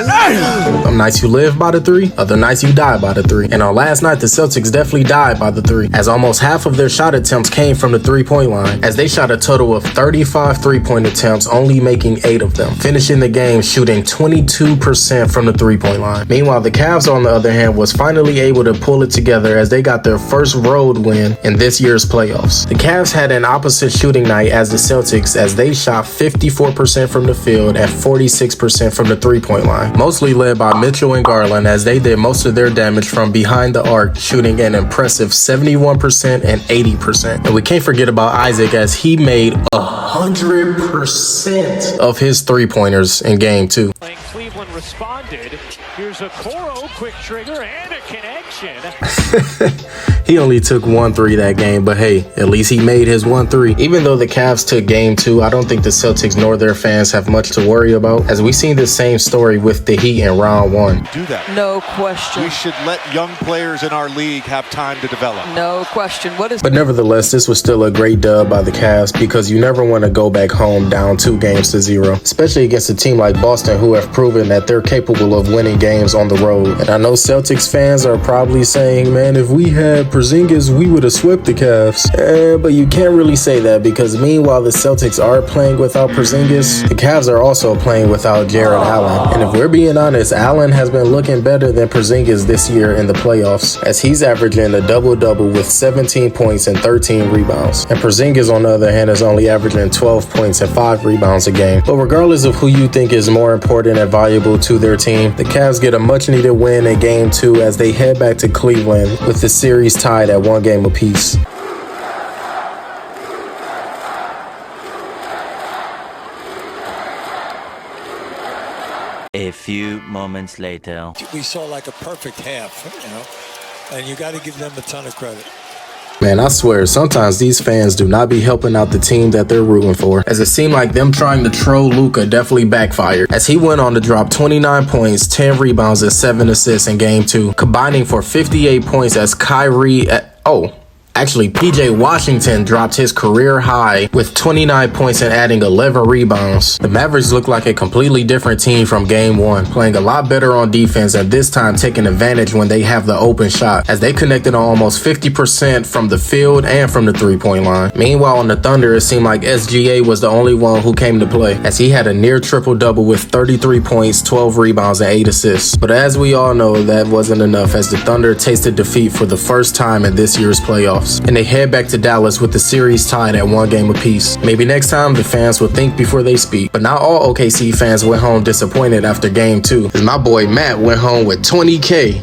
Some nights you live by the three, other nights you die by the three. And on last night, the Celtics definitely died by the three, as almost half of their shot attempts came from the three-point line, as they shot a total of 35 three-point attempts, only making 8 of them, finishing the game shooting 22% from the three-point line. Meanwhile, the Cavs, on the other hand, was finally able to pull it together as they got their first road win in this year's playoffs. The Cavs had an opposite shooting night as the Celtics, as they shot 54% from the field and 46% from the three-point line, mostly led by Mitchell and Garland, as they did most of their damage from behind the arc, shooting an impressive 71% and 80%. And we can't forget about Isaac, as he made 100% of his three-pointers in game 2. Cleveland responded. Here's a Coro quick trigger and a connection. He only took 1 3 that game, but hey, at least he made his 1 3. Even though the Cavs took game 2, I don't think the Celtics nor their fans have much to worry about, as we seen the same story with the Heat in round 1. Do that. No question. We should let young players in our league have time to develop. No question. But nevertheless, this was still a great dub by the Cavs, because you never want to go back home down 2 games to 0, especially against a team like Boston, who have proven that they're capable of winning games on the road. And I know Celtics fans are probably saying, man, if we had Porzingis, we would have swept the Cavs. But you can't really say that, because meanwhile the Celtics are playing without Porzingis, the Cavs are also playing without Jared Allen. And if we're being honest, Allen has been looking better than Porzingis this year in the playoffs, as he's averaging a double-double with 17 points and 13 rebounds. And Porzingis, on the other hand, is only averaging 12 points and 5 rebounds a game. But regardless of who you think is more important and valuable to their team, the Cavs get a much-needed win in game 2 as they head back to Cleveland with the series tied at 1 game apiece. A few moments later. We saw like a perfect half, and you got to give them a ton of credit. Man, I swear, sometimes these fans do not be helping out the team that they're rooting for, as it seemed like them trying to troll Luka definitely backfired, as he went on to drop 29 points, 10 rebounds, and 7 assists in game 2, combining for 58 points as PJ Washington dropped his career high with 29 points and adding 11 rebounds. The Mavericks look like a completely different team from game 1, playing a lot better on defense and this time taking advantage when they have the open shot, as they connected on almost 50% from the field and from the three-point line. Meanwhile, on the Thunder, it seemed like SGA was the only one who came to play, as he had a near triple-double with 33 points, 12 rebounds, and 8 assists. But as we all know, that wasn't enough, as the Thunder tasted defeat for the first time in this year's playoffs, and they head back to Dallas with the series tied at 1 game apiece. Maybe next time the fans will think before they speak. But not all OKC fans went home disappointed after game 2, as my boy Matt went home with 20K.